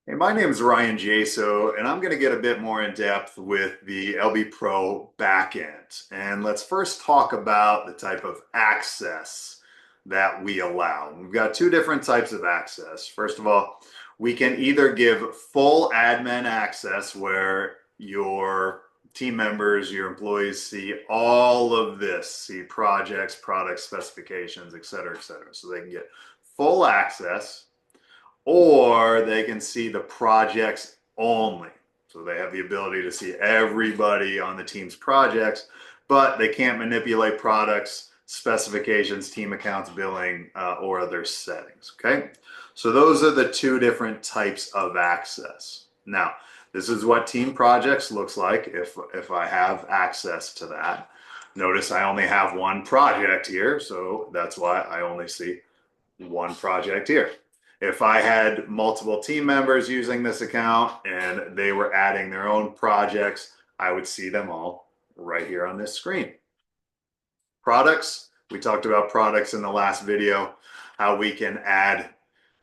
Hey, my name is Ryan Jaso, and I'm going to get a bit more in depth with the LBPro backend. And let's first talk about the type of access that we allow. We've got two different types of access. First of all, we can either give full admin access where your team members, your employees see all of this, see projects, product specifications, et cetera, et cetera. So they can get full access or they can see the projects only. So they have the ability to see everybody on the team's projects, but they can't manipulate products, specifications, team accounts, billing, or other settings. Okay. So those are the two different types of access. Now, this is what team projects looks like if I have access to that. Notice I only have one project here, so that's why I only see one project here. If I had multiple team members using this account and they were adding their own projects, I would see them all right here on this screen. Products, we talked about products in the last video, how we can add,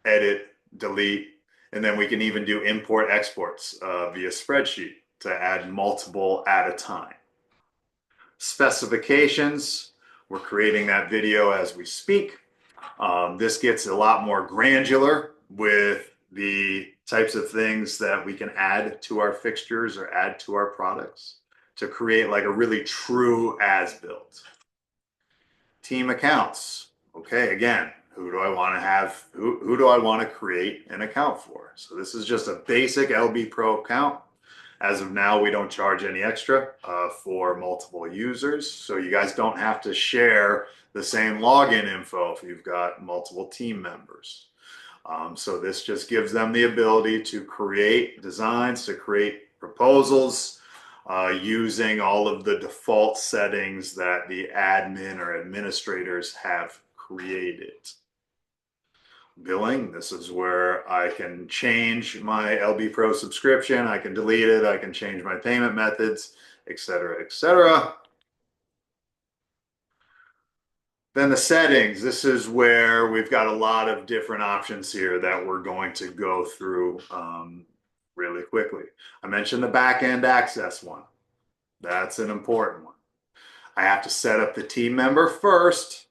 edit, delete, and then we can even do import exports via spreadsheet to add multiple at a time. Specifications, we're creating that video as we speak. This gets a lot more granular with the types of things that we can add to our fixtures or add to our products to create like a really true as-built. Team accounts. Okay, again, who do I want to have? Who do I want to create an account for? So this is just a basic LBPro account. As of now, we don't charge any extra for multiple users. So you guys don't have to share the same login info if you've got multiple team members. So this just gives them the ability to create designs, to create proposals using all of the default settings that the admin or administrators have created. Billing, this is where I can change my LBPro subscription, I can delete it, I can change my payment methods, etc., etc. Then the settings, this is where we've got a lot of different options here that we're going to go through really quickly. I mentioned the backend access one. That's an important one. I have to set up the team member first.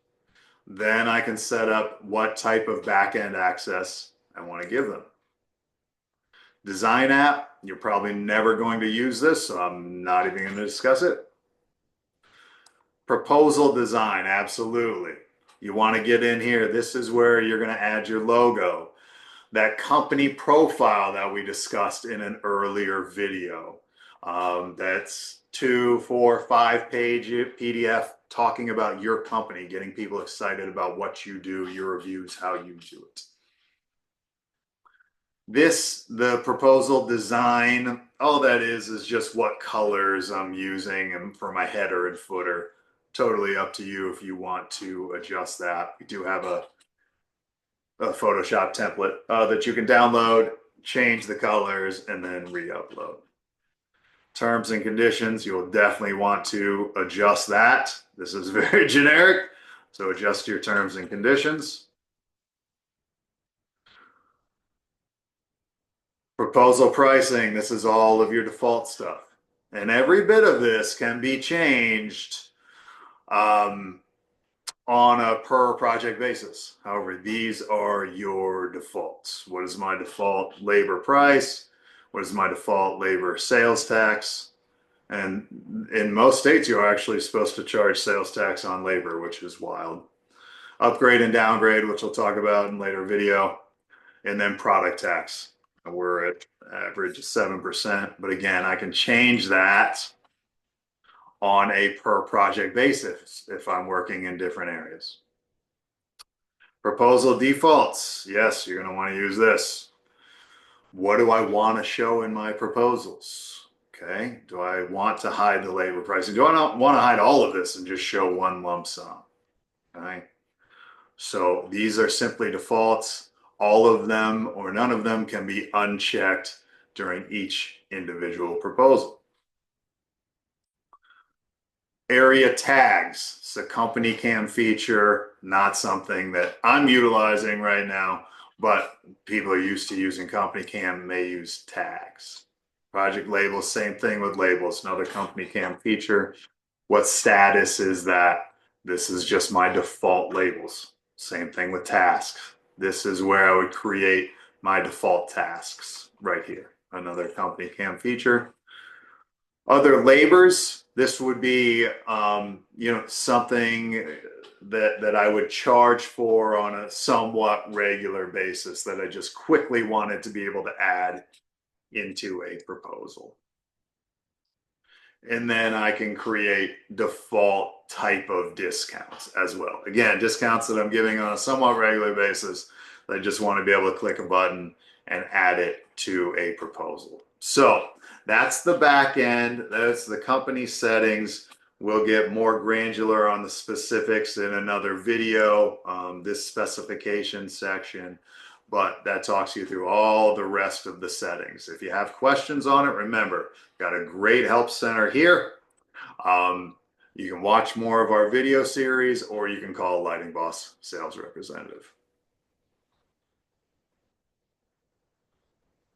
Then I can set up what type of backend access I want to give them. Design app, you're probably never going to use this, so I'm not even going to discuss it. Proposal design, absolutely. You want to get in here. This is where you're going to add your logo. That company profile that we discussed in an earlier video. That's 2, 4, 5-page PDF talking about your company, getting people excited about what you do, your reviews, how you do it. The proposal design, all that is just what colors I'm using and for my header and footer. Totally up to you if you want to adjust that. We do have a Photoshop template that you can download, change the colors, and then re-upload. Terms and conditions, you'll definitely want to adjust that. This is very generic, so adjust your terms and conditions. Proposal pricing, this is all of your default stuff. And every bit of this can be changed on a per project basis. However, these are your defaults. What is my default labor price? What is my default labor sales tax? And in most states, you're actually supposed to charge sales tax on labor, which is wild. Upgrade and downgrade, which we'll talk about in later video. And then product tax. We're at average 7%, but again, I can change that on a per project basis if I'm working in different areas. Proposal defaults. Yes, you're going to want to use this. What do I want to show in my proposals? Okay. Do I want to hide the labor pricing? Do I not want to hide all of this and just show one lump sum? Okay. So these are simply defaults. All of them or none of them can be unchecked during each individual proposal. Area tags. It's a company cam feature, not something that I'm utilizing right now, but people are used to using company cam may use tags. Project labels, same thing with labels, another company cam feature. What status is that? This is just my default labels. Same thing with tasks. This is where I would create my default tasks right here. Another company cam feature. Other labors, this would be something that I would charge for on a somewhat regular basis that I just quickly wanted to be able to add into a proposal. And then I can create default type of discounts as well. Again, discounts that I'm giving on a somewhat regular basis. I just want to be able to click a button and add it to a proposal. So that's the back end. That's the company settings. We'll get more granular on the specifics in another video, this specification section, but that talks you through all the rest of the settings. If you have questions on it, remember, got a great help center here. You can watch more of our video series, or you can call a Lighting Boss sales representative.